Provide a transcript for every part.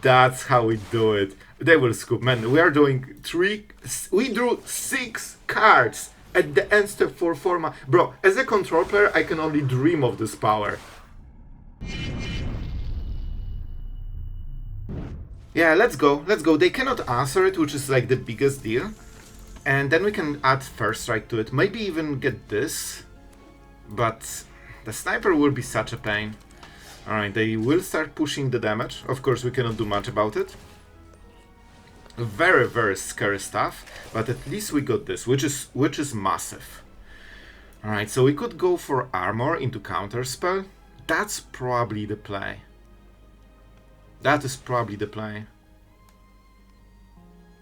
That's how we do it. They will scoop. Man, we are doing we drew 6 cards at the end step for 4 mana. Bro, as a control player, I can only dream of this power. Yeah, let's go. Let's go. They cannot answer it, which is like the biggest deal. And then we can add first strike to it. Maybe even get this. But the sniper will be such a pain. Alright, they will start pushing the damage. Of course, we cannot do much about it. Very, very scary stuff. But at least we got this, which is massive. Alright, so we could go for armor into counterspell. That's probably the play. That is probably the play.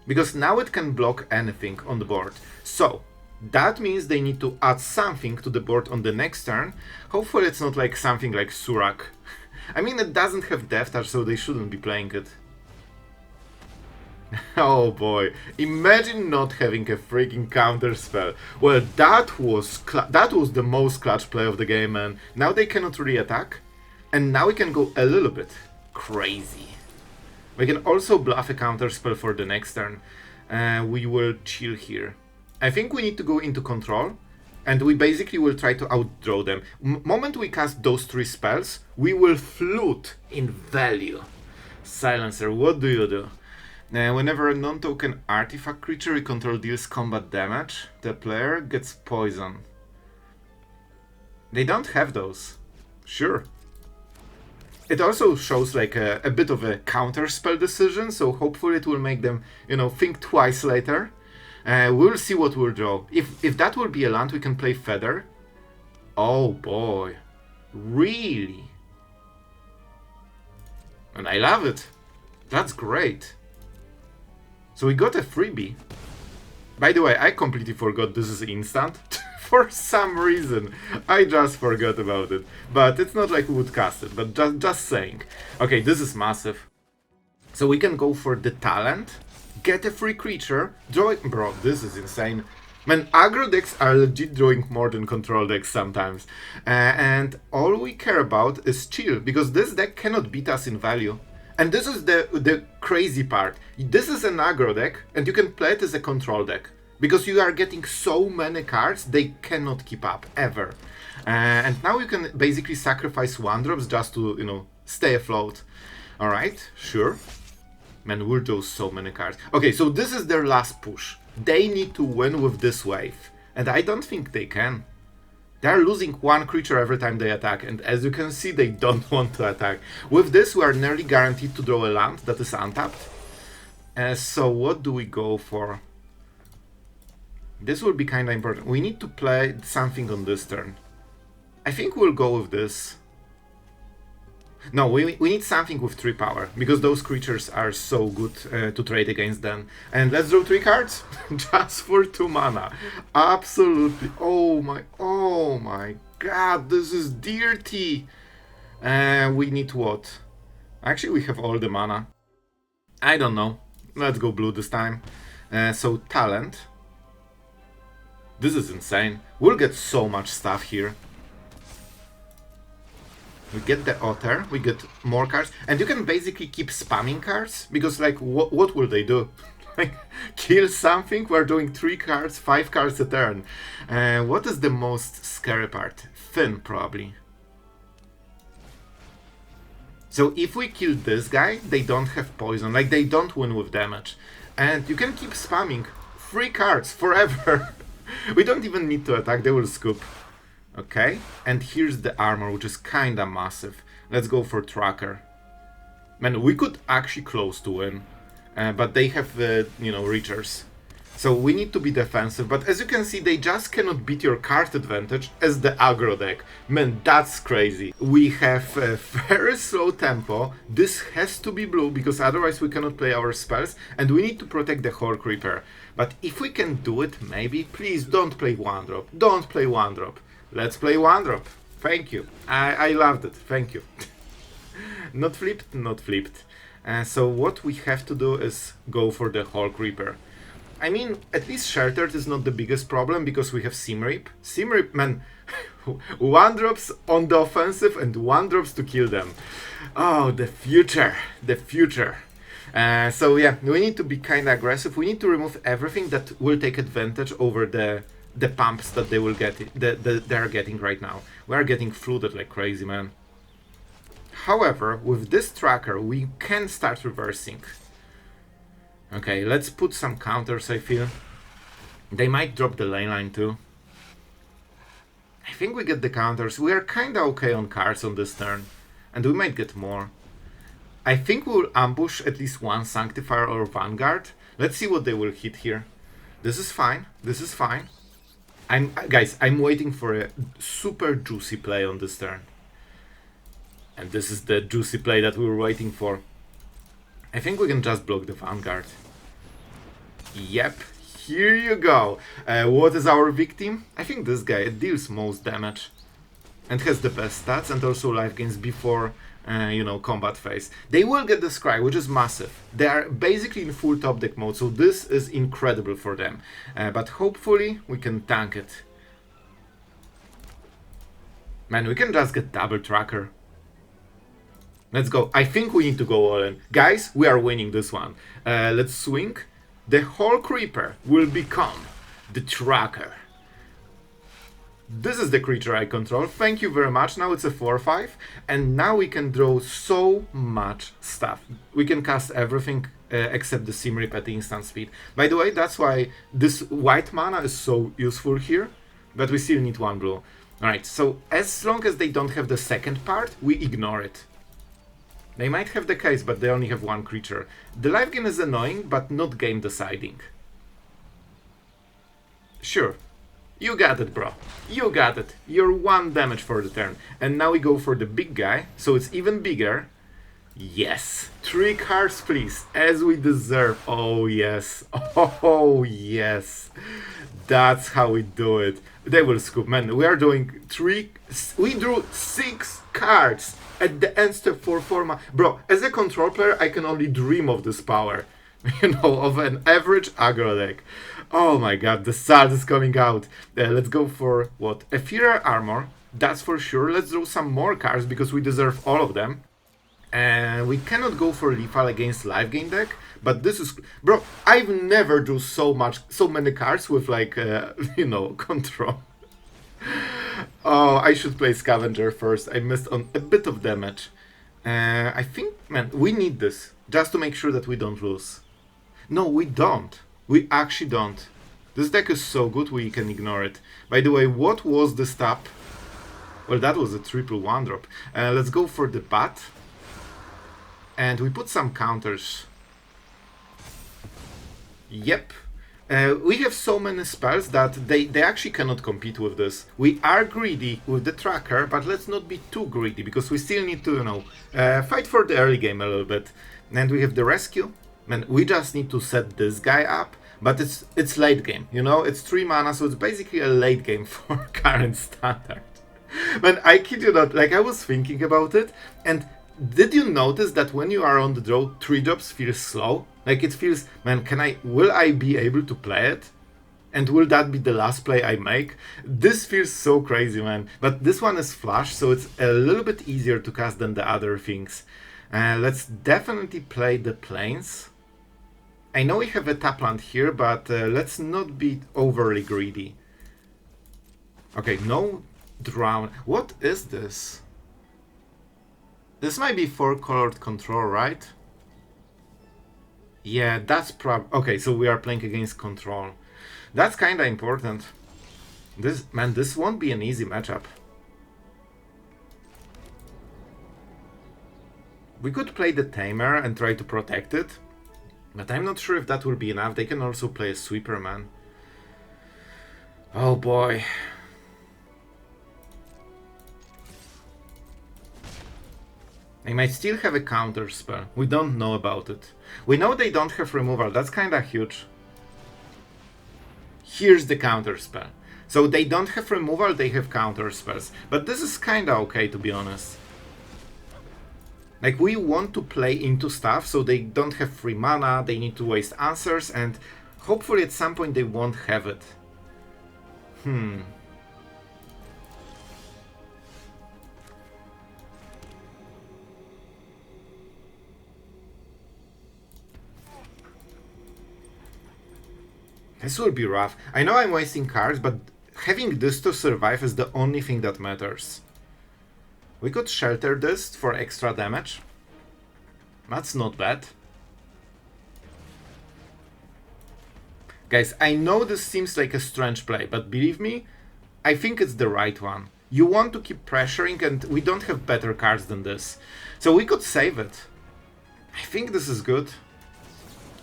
Because now it can block anything on the board. So, that means they need to add something to the board on the next turn. Hopefully it's not like something like Surak. I mean, it doesn't have Death Touch, so they shouldn't be playing it. Oh boy, imagine not having a freaking counter spell. Well, that was the most clutch play of the game, man. Now they cannot really attack. And now we can go a little bit crazy. We can also bluff a counter spell for the next turn. We will chill here. I think we need to go into control, and we basically will try to outdraw them. Moment we cast those 3 spells, we will flute in value. Silencer, what do you do? Whenever a non-token artifact creature you control deals combat damage, the player gets poison. They don't have those. Sure. It also shows like a bit of a counter spell decision, so hopefully it will make them, you know, think twice later. We'll see what we'll draw. If that will be a land, we can play Feather. Oh boy. Really? And I love it. That's great. So we got a freebie. By the way, I completely forgot this is instant. For some reason. I just forgot about it. But it's not like we would cast it, but just saying. Okay, this is massive. So we can go for the talent. Get a free creature, draw it. Bro, this is insane. Man, aggro decks are legit drawing more than control decks sometimes. And all we care about is chill, because this deck cannot beat us in value. And this is the crazy part. This is an aggro deck, and you can play it as a control deck. Because you are getting so many cards, they cannot keep up, ever. And now you can basically sacrifice 1-drops just to, you know, stay afloat. Alright, sure. Man, we'll draw so many cards. Okay, so this is their last push. They need to win with this wave. And I don't think they can. They're losing 1 creature every time they attack. And as you can see, they don't want to attack. With this, we are nearly guaranteed to draw a land that is untapped. So what do we go for? This will be kind of important. We need to play something on this turn. I think we'll go with this. No, we need something with 3 power, because those creatures are so good to trade against them. And let's draw 3 cards, just for 2 mana. Absolutely. Oh my god, this is dirty. We need what? Actually, we have all the mana. I don't know. Let's go blue this time. So, talent. This is insane. We'll get so much stuff here. We get the Otter, we get more cards, and you can basically keep spamming cards, because like, what will they do? Like, kill something? We're doing 3 cards, 5 cards a turn. What is the most scary part? Thin, probably. So if we kill this guy, they don't have poison, like they don't win with damage. And you can keep spamming 3 cards forever. We don't even need to attack, they will scoop. Okay, and here's the armor, which is kinda massive. Let's go for tracker. Man, we could actually close to win, but they have, you know, reachers. So we need to be defensive, but as you can see, they just cannot beat your card advantage as the aggro deck. Man, that's crazy. We have a very slow tempo. This has to be blue, because otherwise we cannot play our spells, and we need to protect the Hallcreeper. But if we can do it, maybe, please don't play 1-drop. Don't play 1-drop. Let's play 1-drop. Thank you. I loved it. Thank you. Not flipped, not flipped. So what we have to do is go for the Hallcreeper. I mean, at least Sheltered is not the biggest problem, because we have Simrip. Simrip, man, 1-drops on the offensive and 1-drops to kill them. Oh, the future. The future. So yeah, we need to be kind of aggressive. We need to remove everything that will take advantage over the pumps that they will get, they are getting right now. We are getting flooded like crazy, man. However, with this tracker, we can start reversing. Okay, let's put some counters, I feel. They might drop the lane line too. I think we get the counters. We are kinda okay on cards on this turn. And we might get more. I think we'll ambush at least one Sanctifier or Vanguard. Let's see what they will hit here. This is fine. This is fine. Guys, I'm waiting for a super juicy play on this turn. And this is the juicy play that we were waiting for. I think we can just block the Vanguard. Yep, here you go. What is our victim? I think this guy deals most damage. And has the best stats and also life gains before, you know, combat phase. They will get the Scry, which is massive. They are basically in full top deck mode, so this is incredible for them. But hopefully we can tank it. Man, we can just get double tracker. Let's go. I think we need to go all in. Guys, we are winning this one. Let's swing. The Hallcreeper will become the tracker. This is the creature I control. Thank you very much. Now it's a 4/5. And now we can draw so much stuff. We can cast everything except the Simrip at instant speed. By the way, that's why this white mana is so useful here. But we still need one blue. Alright, so as long as they don't have the second part, we ignore it. They might have the case, but they only have one creature. The life gain is annoying, but not game deciding. Sure. You got it, bro. You got it. You're 1 damage for the turn. And now we go for the big guy, so it's even bigger. Yes. 3 cards, please. As we deserve. Oh, yes. Oh, yes. That's how we do it. They will scoop. Man, we are doing 3... We drew 6 cards at the end step for 4 mana. Bro, as a control player, I can only dream of this power. You know, of an average aggro deck. Oh my god, the salt is coming out. Let's go for, what? Ethereal Armor. That's for sure. Let's draw some more cards because we deserve all of them. And we cannot go for lethal against life gain deck. But this is... Bro, I've never drew so many cards with like, you know, control. Oh, I should play Scavenger first. I missed on a bit of damage. I think, man, we need this. Just to make sure that we don't lose. No, we don't. We actually don't. This deck is so good we can ignore it. By the way, what was the stop? Well, that was a triple 1-drop. Let's go for the bat. And we put some counters. Yep. We have so many spells that they actually cannot compete with this. We are greedy with the tracker, but let's not be too greedy, because we still need to, you know, fight for the early game a little bit. And we have the rescue. Man, we just need to set this guy up, but it's late game, you know? It's 3 mana, so it's basically a late game for current standard. Man, I kid you not, like I was thinking about it, and did you notice that when you are on the draw, 3 drops feels slow? Like it feels, man, will I be able to play it? And will that be the last play I make? This feels so crazy, man. But this one is flush, so it's a little bit easier to cast than the other things. Let's definitely play the plains. I know we have a tap land here, but let's not be overly greedy. Okay, no drown. What is this? This might be 4-colored control, right? Yeah, that's okay, so we are playing against control. That's kinda important. This won't be an easy matchup. We could play the Tamer and try to protect it, but I'm not sure if that will be enough. They can also play a Sweeper, man. Oh boy. They might still have a counter spell. We don't know about it. We know they don't have removal. That's kinda huge. Here's the counter spell. So they don't have removal, they have counter spells. But this is kinda okay, to be honest. Like, we want to play into stuff, so they don't have free mana, they need to waste answers, and hopefully at some point they won't have it. This will be rough. I know I'm wasting cards, but having this to survive is the only thing that matters. We could shelter this for extra damage. That's not bad. Guys, I know this seems like a strange play, but believe me, I think it's the right one. You want to keep pressuring, and we don't have better cards than this. So we could save it. I think this is good.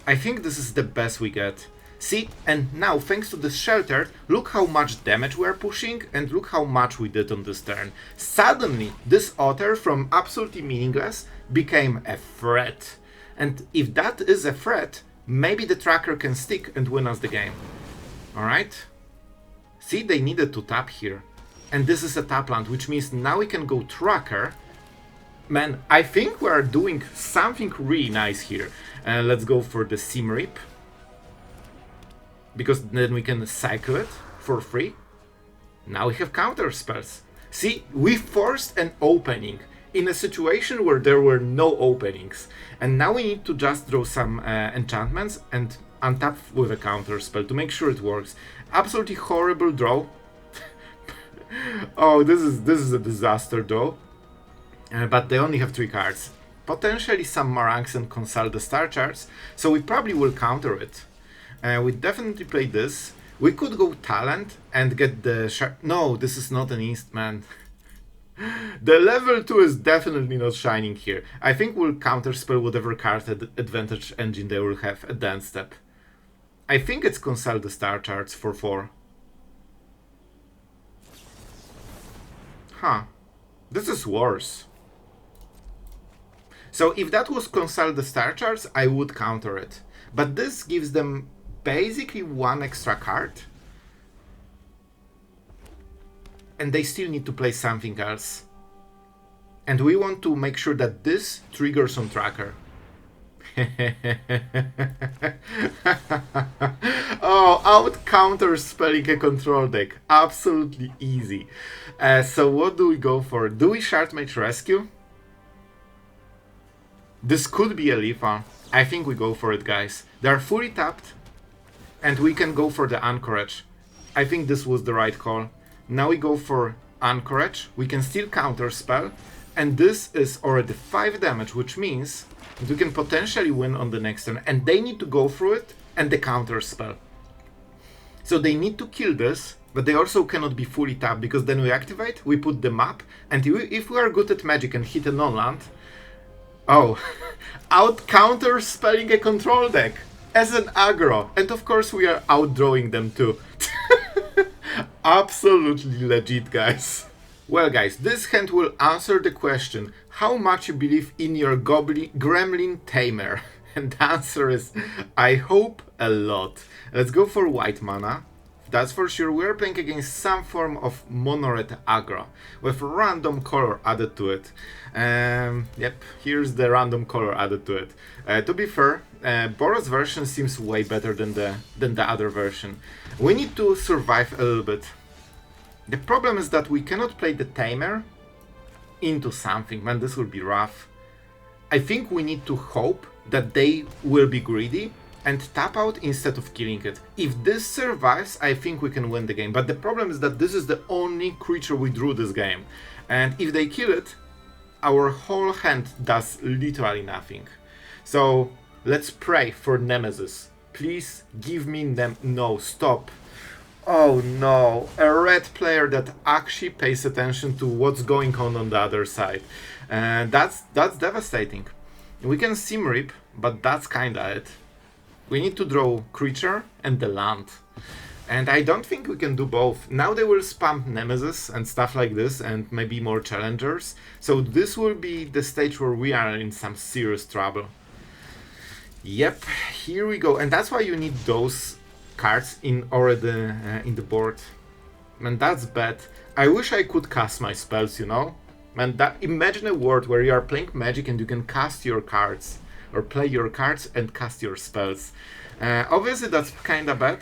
I think this is the best we get. See, and now thanks to this shelter, look how much damage we are pushing, and look how much we did on this turn. Suddenly, this otter from absolutely meaningless became a threat. And if that is a threat, maybe the tracker can stick and win us the game. Alright? See, they needed to tap here. And this is a tap land, which means now we can go tracker. Man, I think we are doing something really nice here. Let's go for the Sim Rip. Because then we can cycle it for free. Now we have counter spells. See, we forced an opening in a situation where there were no openings. And now we need to just draw some enchantments and untap with a counter spell to make sure it works. Absolutely horrible draw. Oh, this is a disaster though. But they only have 3 cards. Potentially some Marangs and Consult the Star Charts, so we probably will counter it. We definitely play this. We could go Talent and get the no, this is not an East, man. The level 2 is definitely not shining here. I think we'll counterspell whatever card advantage engine they will have at the end step. I think it's Consult the Star Charts for 4. Huh. This is worse. So if that was Consult the Star Charts, I would counter it. But this gives them basically 1 extra card. And they still need to play something else. And we want to make sure that this triggers on tracker. Oh, out counter spelling a control deck. Absolutely easy. So what do we go for? Do we Shardmage Rescue? This could be a Lifa. I think we go for it, guys. They are fully tapped. And we can go for the Anchorage. I think this was the right call. Now we go for Anchorage. We can still counter spell. And this is already 5 damage, which means that we can potentially win on the next turn. And they need to go through it and the counter spell. So they need to kill this, but they also cannot be fully tapped, because then we activate, we put the map, and if we are good at magic and hit a non-land, oh, out counter spelling a control deck as an aggro. And of course we are outdrawing them too. Absolutely legit, guys. Well, guys, this hand will answer the question how much you believe in your Gremlin Tamer. And the answer is, I hope a lot. Let's go for white mana. That's for sure. We're playing against some form of mono-red aggro with random color added to it. Yep, here's the random color added to it. To be fair, Boros version seems way better than the other version. We need to survive a little bit. The problem is that we cannot play the Tamer into something. Man, this will be rough. I think we need to hope that they will be greedy and tap out instead of killing it. If this survives, I think we can win the game. But the problem is that this is the only creature we drew this game. And if they kill it, our whole hand does literally nothing. So let's pray for Nemesis. Please give me no, stop. Oh no, a red player that actually pays attention to what's going on the other side. That's devastating. We can Sim Rip, but that's kinda it. We need to draw creature and the land. And I don't think we can do both. Now they will spam Nemesis and stuff like this, and maybe more challengers. So this will be the stage where we are in some serious trouble. Yep, here we go. And that's why you need those cards already in the board. Man, that's bad. I wish I could cast my spells, you know? Man, imagine a world where you are playing Magic and you can cast your cards. Or play your cards and cast your spells. Obviously that's kinda bad.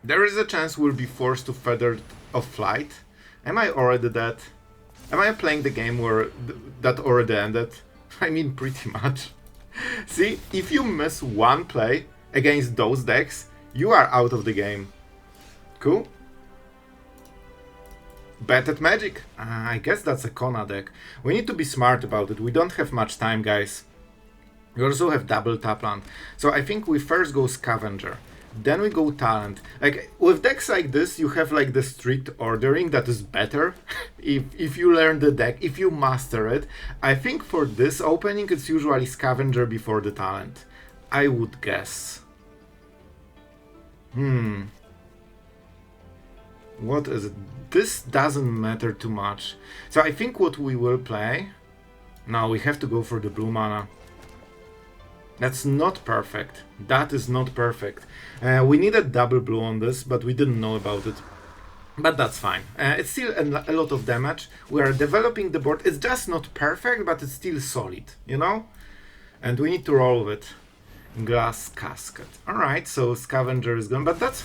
There is a chance we'll be forced to Feather of Flight. Am I already dead? Am I playing the game where that already ended? I mean, pretty much. See, if you miss one play against those decks, You are out of the game. Cool. Bad at Magic. I guess that's a Kona deck. We need to be smart about it. We don't have much time, guys. We also have double tap land. So I think we first go Scavenger. Then we go Talent. Like, with decks like this, you have like the strict ordering that is better. if you learn the deck, if you master it. I think for this opening, it's usually Scavenger before the Talent. I would guess. What is it? This doesn't matter too much. So I think what we will play... No, we have to go for the blue mana. That's not perfect. That is not perfect. We needed double blue on this, but we didn't know about it. But that's fine. It's still a lot of damage. We are developing the board. It's just not perfect, but it's still solid, you know? And we need to roll with it. Glass Casket. Alright, so Scavenger is gone, but that's...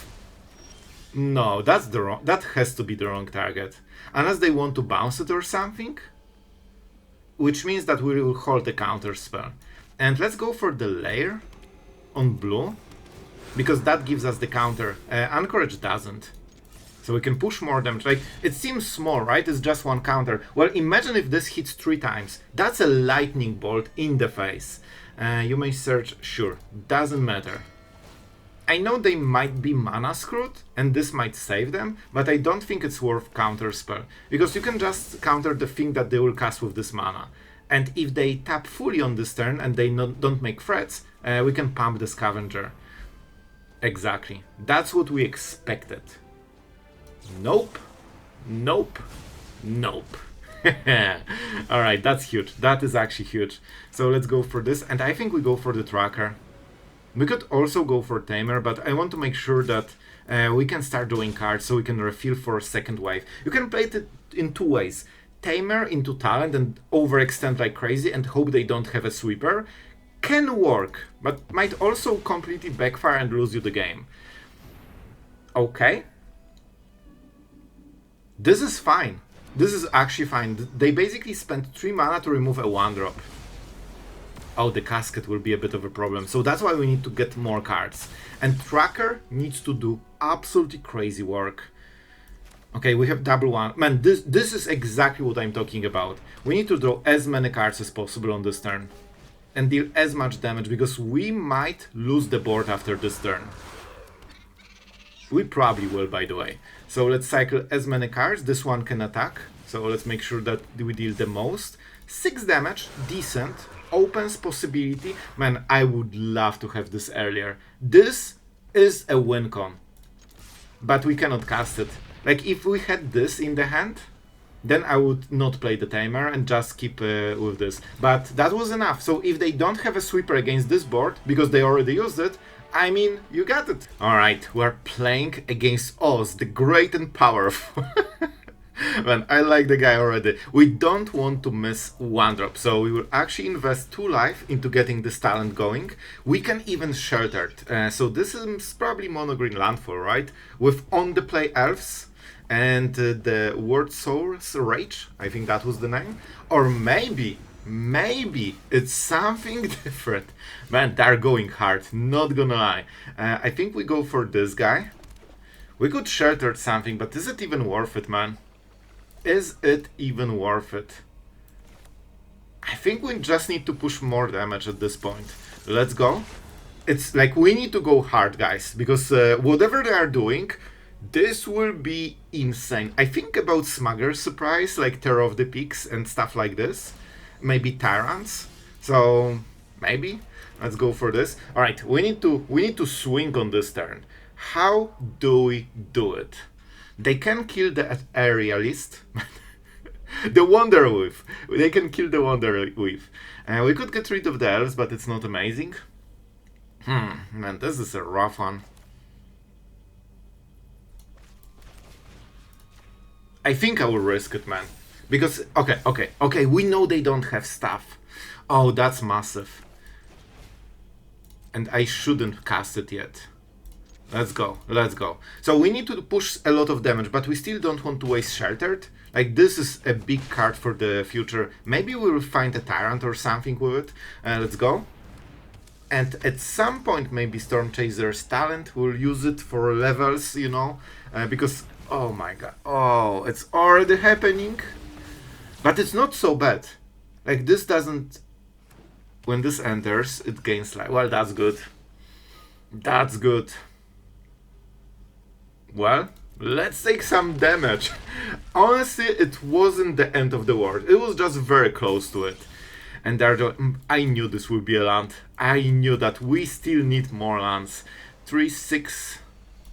No, that's the wrong... That has to be the wrong target. Unless they want to bounce it or something. Which means that we will hold the counter spell. And let's go for the Lair on blue. Because that gives us the counter. Anchorage doesn't. So we can push more damage. Like, it seems small, right? It's just one counter. Well, imagine if this hits 3 times. That's a lightning bolt in the face. You may search, sure, doesn't matter. I know they might be mana screwed, and this might save them, but I don't think it's worth counter spell. Because you can just counter the thing that they will cast with this mana. And if they tap fully on this turn and they don't make threats, we can pump the Scavenger. Exactly. That's what we expected. Nope. Nope. Nope. Alright, that's huge. That is actually huge. So let's go for this. And I think we go for the Tracker. We could also go for Tamer, but I want to make sure that we can start drawing cards so we can refill for a second wave. You can play it in 2 ways. Tamer into Talent and overextend like crazy and hope they don't have a sweeper. Can work, but might also completely backfire and lose you the game. Okay. This is fine. This is actually fine. They basically spent 3 mana to remove a 1-drop. Oh, the Casket will be a bit of a problem. So that's why we need to get more cards. And Tracker needs to do absolutely crazy work. Okay, we have double one. Man, this is exactly what I'm talking about. We need to draw as many cards as possible on this turn. And deal as much damage, because we might lose the board after this turn. We probably will, by the way. So let's cycle as many cards. This one can attack. So let's make sure that we deal the most. 6 damage, decent. Opens possibility. Man, I would love to have this earlier. This is a win con. But we cannot cast it. Like, if we had this in the hand, then I would not play the Tamer and just keep with this. But that was enough. So if they don't have a sweeper against this board, because they already used it, I mean, you got it. Alright, we're playing against Oz, the great and powerful. Man, I like the guy already. We don't want to miss 1-drop, so we will actually invest 2 life into getting this talent going. We can even shelter it. So this is probably mono-green landfall, right? With on-the-play elves and the Word Soul's Rage, I think that was the name. Or maybe it's something different. Man, they're going hard, not gonna lie. I think we go for this guy. We could shelter something, but is it even worth it, man? Is it even worth it? I think we just need to push more damage at this point. Let's go. It's like we need to go hard, guys, because whatever they are doing, this will be insane. I think about Smuggler's Surprise, like Terror of the Peaks and stuff like this. Maybe Tyrants. So maybe let's go for this. All right, we need to swing on this turn. How do we do it? They can kill the Aerialist. The Wonderweave. They can kill the Wonderweave. We could get rid of the elves, but it's not amazing. Man, this is a rough one. I think I will risk it, man. Because, okay, we know they don't have stuff. Oh, that's massive. And I shouldn't cast it yet. Let's go. So we need to push a lot of damage, but we still don't want to waste Sheltered. Like, this is a big card for the future. Maybe we will find a Tyrant or something with it. Let's go. And at some point, maybe Stormchaser's talent will use it for levels, you know, because, oh my god, oh, it's already happening. But it's not so bad. Like, this doesn't, when this enters, it gains life. Well, that's good. That's good. Well, let's take some damage. Honestly, it wasn't the end of the world. It was just very close to it. And I knew this would be a land. I knew that we still need more lands. 3, 6.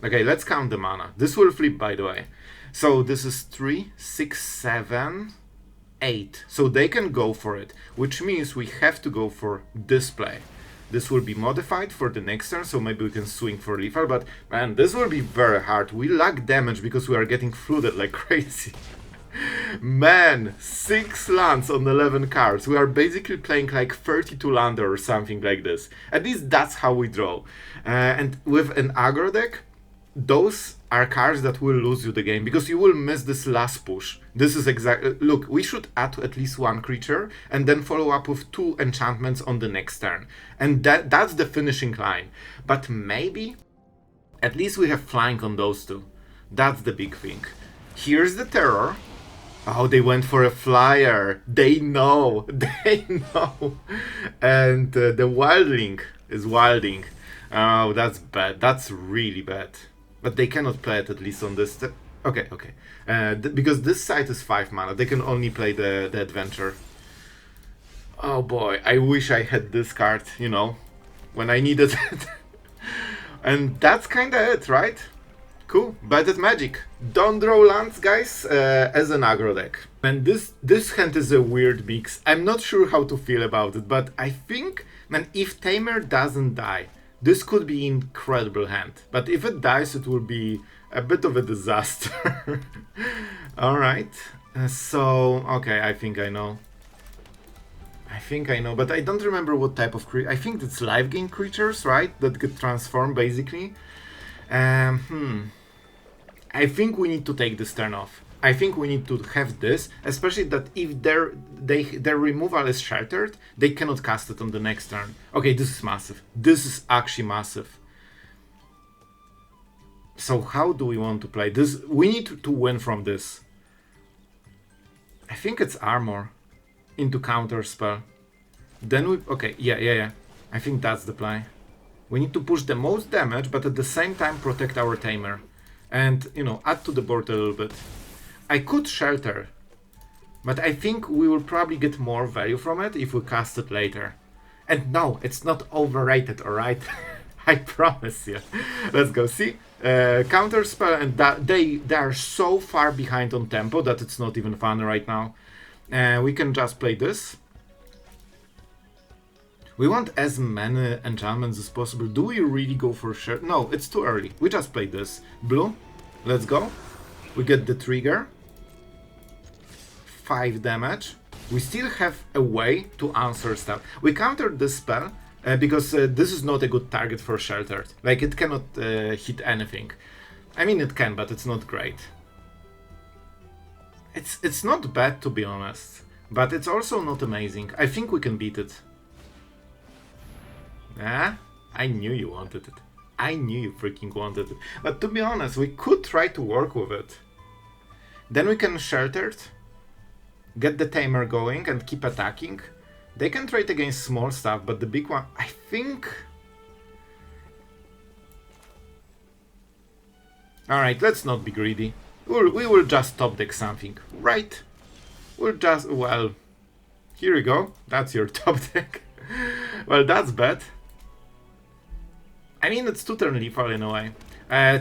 Okay, let's count the mana. This will flip, by the way. So this is 3, 6, 7, 8. So they can go for it, which means we have to go for this play. This will be modified for the next turn, so maybe we can swing for lethal, but man, this will be very hard. We lack damage because we are getting flooded like crazy. Man, 6 lands on 11 cards. We are basically playing like 32 lander or something like this. At least that's how we draw. And with an aggro deck, those are cards that will lose you the game because you will miss this last push. This is exactly... Look, we should add at least 1 creature and then follow up with 2 enchantments on the next turn. And that's the finishing line. But maybe at least we have flying on those 2. That's the big thing. Here's the terror. Oh, they went for a flyer. They know. They know. And the wildling is wilding. Oh, that's bad. That's really bad. But they cannot play it at least on this. Okay, okay. Because this side is 5 mana. They can only play the adventure. Oh boy, I wish I had this card, you know, when I needed it. And that's kinda it, right? Cool, but it's magic. Don't draw lands, guys, as an aggro deck. And this hand is a weird mix. I'm not sure how to feel about it, but I think, man, if Tamer doesn't die, this could be an incredible hand. But if it dies, it will be a bit of a disaster. Alright, so, okay, I think I know. But I don't remember what type of creature. I think it's life gain creatures, right? That get transformed, basically. I think we need to take this turn off. I think we need to have this, especially that if their removal is sheltered, they cannot cast it on the next turn. Okay, this is massive. This is actually massive. So how do we want to play this? We need to win from this. I think it's armor into counter spell. Then we... Okay, yeah. I think that's the play. We need to push the most damage, but at the same time protect our Tamer. And, you know, add to the board a little bit. I could shelter, but I think we will probably get more value from it if we cast it later. And no, it's not overrated, alright? I promise you. Let's go. See? Counter spell, and they are so far behind on tempo that it's not even fun right now. We can just play this. We want as many enchantments as possible. Do we really go for sure? No, it's too early. We just play this. Blue, let's go. We get the trigger. 5 damage. We still have a way to answer stuff. We countered this spell because this is not a good target for sheltered. Like, it cannot hit anything. I mean, it can, but it's not great. It's not bad, to be honest, but it's also not amazing. I think we can beat it. Ah, I knew you wanted it. I knew you freaking wanted it. But to be honest, we could try to work with it. Then we can shelter it, get the Tamer going and keep attacking. They can trade against small stuff, but the big one, I think... Alright, let's not be greedy. We will just top deck something, right? We'll just... Well, here you go. That's your top deck. Well, that's bad. I mean, it's 2-turn lethal in a way.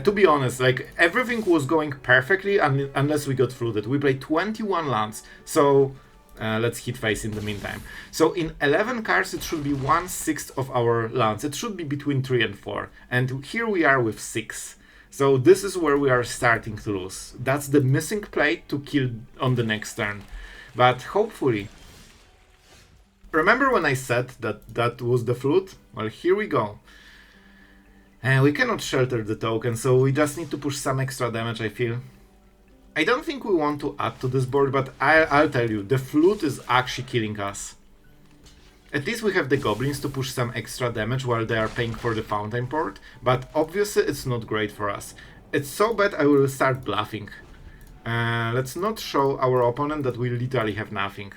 To be honest, like, everything was going perfectly unless we got flooded. We played 21 lands, so let's hit face in the meantime. So in 11 cards, it should be 1/6 of our lands. It should be between 3 and 4. And here we are with 6. So this is where we are starting to lose. That's the missing play to kill on the next turn. But hopefully... Remember when I said that was the flood? Well, here we go. And we cannot shelter the token, so we just need to push some extra damage, I feel. I don't think we want to add to this board, but I'll tell you, the flood is actually killing us. At least we have the goblins to push some extra damage while they are paying for the fountain port, but obviously it's not great for us. It's so bad I will start bluffing. Let's not show our opponent that we literally have nothing.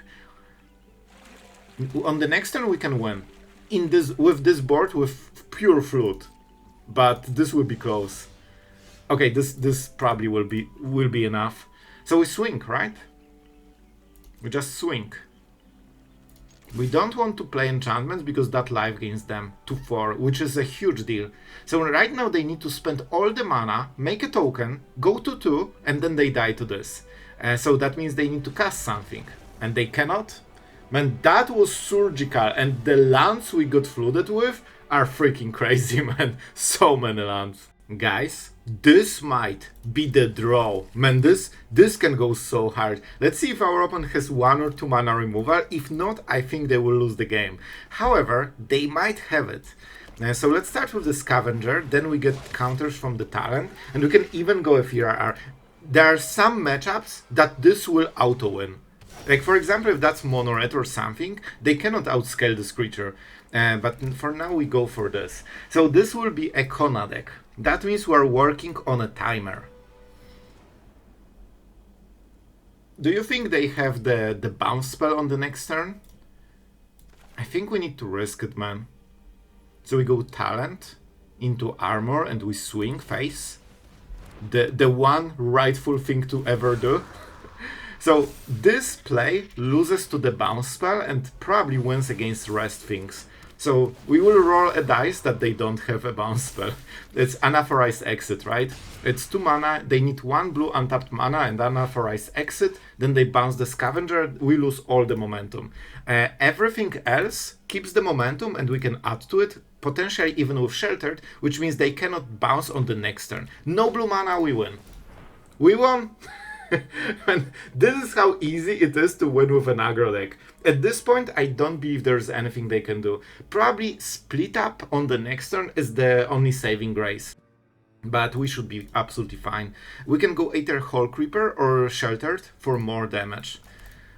On the next turn we can win. With this board with pure flute. But this will be close. Okay, this probably will be enough. So we swing, right? We just swing. We don't want to play enchantments because that life gains them to 4, which is a huge deal. So right now they need to spend all the mana, make a token, go to 2, and then they die to this. So that means they need to cast something. And they cannot. Man, that was surgical, and the lands we got flooded with are freaking crazy, man. So many lands. Guys, this might be the draw. Man, this can go so hard. Let's see if our opponent has 1 or 2 mana removal. If not, I think they will lose the game. However, they might have it. So let's start with the Scavenger, then we get counters from the talent, and we can even go Ethereal Armor. There are some matchups that this will auto-win. Like, for example, if that's Mono Red or something, they cannot outscale this creature. But for now, we go for this. So this will be a Kona deck. That means we're working on a timer. Do you think they have the bounce spell on the next turn? I think we need to risk it, man. So we go talent into armor and we swing face. The one rightful thing to ever do. So this play loses to the bounce spell and probably wins against rest things. So we will roll a dice that they don't have a bounce spell. It's Unauthorized Exit, right? It's 2 mana, they need 1 blue untapped mana and Unauthorized Exit, then they bounce the Scavenger, we lose all the momentum. Everything else keeps the momentum and we can add to it, potentially even with Sheltered, which means they cannot bounce on the next turn. No blue mana, we win. We won! And this is how easy it is to win with an aggro deck. At this point, I don't believe there's anything they can do. Probably split up on the next turn is the only saving grace. But we should be absolutely fine. We can go Ethereal Hallcreeper or Sheltered for more damage.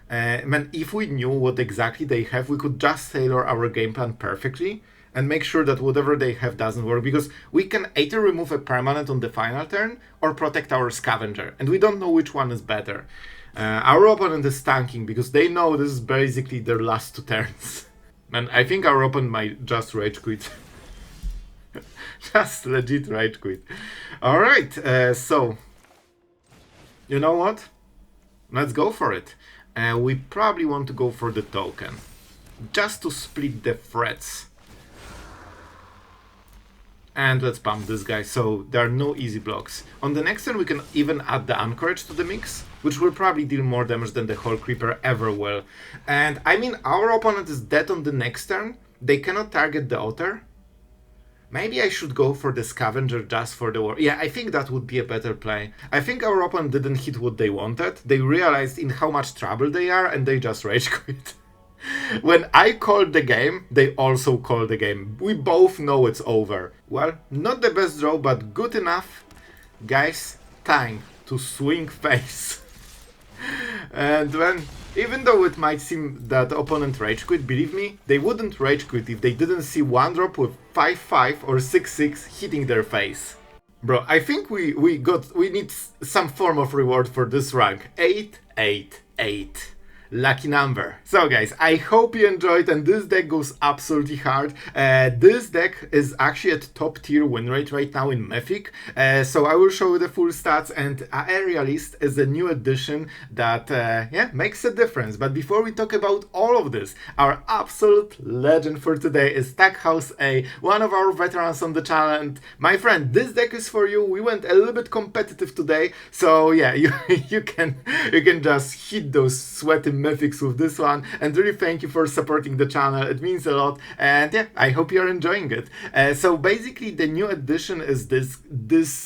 Man, if we knew what exactly they have, we could just tailor our game plan perfectly and make sure that whatever they have doesn't work, because we can either remove a permanent on the final turn or protect our Scavenger, and we don't know which one is better. Our opponent is tanking because they know this is basically their last 2 turns. And I think our opponent might just rage quit. Just legit rage quit. Alright, so you know what? Let's go for it. We probably want to go for the token, just to split the threats. And let's pump this guy, so there are no easy blocks. On the next turn we can even add the Anchorage to the mix, which will probably deal more damage than the Hallcreeper ever will. And I mean, our opponent is dead on the next turn, they cannot target the Otter. Maybe I should go for the Scavenger just for the war. Yeah, I think that would be a better play. I think our opponent didn't hit what they wanted, they realized in how much trouble they are and they just rage quit. When I called the game, they also called the game. We both know it's over. Well, not the best draw, but good enough. Guys, time to swing face. And when, even though it might seem that opponent rage quit, believe me, they wouldn't rage quit if they didn't see 1 drop with 5-5 or 6-6 hitting their face. Bro, I think we need some form of reward for this rank. 888. Lucky number. So guys, I hope you enjoyed, and this deck goes absolutely hard. This deck is actually at top tier win rate right now in Mythic, so I will show you the full stats, and Aerialist is a new addition that yeah, makes a difference. But before we talk about all of this, our absolute legend for today is Stackhouse A, one of our veterans on the channel, and my friend, this deck is for you. We went a little bit competitive today, so yeah, you can just hit those sweaty Mythics with this one, and really thank you for supporting the channel, it means a lot, and yeah, I hope you're enjoying it. So basically the new addition is this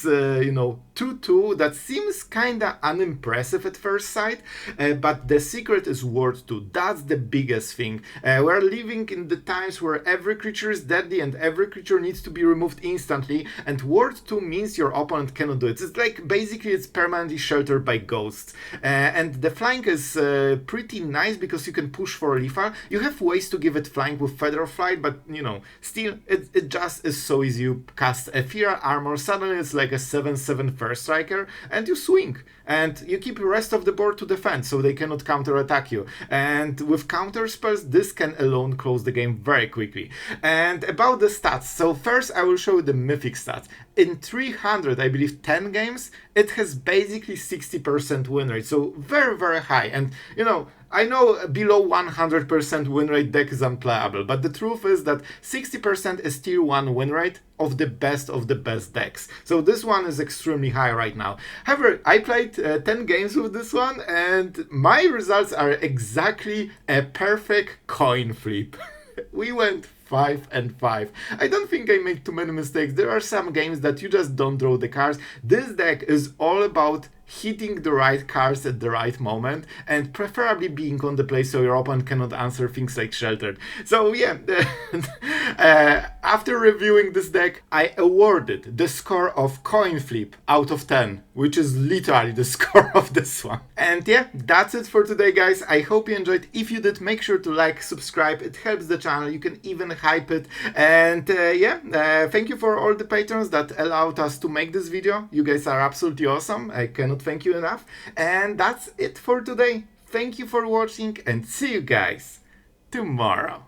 you know, 2/2 that seems kinda unimpressive at first sight, but the secret is ward 2. That's the biggest thing. We're living in the times where every creature is deadly and every creature needs to be removed instantly, and ward 2 means your opponent cannot do it. It's like basically it's permanently sheltered by ghosts, and the flank is pretty pretty nice because you can push for lethal. You have ways to give it flying with Feather of Flight, but you know, still, it just is so easy. You cast Ethereal Armor, suddenly it's like a 7/7 first striker, and you swing. And you keep the rest of the board to defend, so they cannot counter-attack you. And with counter spells, this can alone close the game very quickly. And about the stats, so first I will show you the Mythic stats. In 300, I believe, 10 games, it has basically 60% win rate, so very, very high. And, you know, I know below 100% win rate deck is unplayable, but the truth is that 60% is tier 1 win rate of the best decks. So this one is extremely high right now. However, I played 10 games with this one, and my results are exactly a perfect coin flip. We went 5 and 5. I don't think I made too many mistakes. There are some games that you just don't draw the cards. This deck is all about hitting the right cards at the right moment, and preferably being on the play so your opponent cannot answer things like Sheltered. So yeah, after reviewing this deck, I awarded the score of Coin Flip out of 10, which is literally the score of this one. And yeah, that's it for today, guys. I hope you enjoyed. If you did, make sure to like, subscribe. It helps the channel. You can even hype it. And thank you for all the patrons that allowed us to make this video. You guys are absolutely awesome. I cannot thank you enough. And that's it for today. Thank you for watching, and see you guys tomorrow.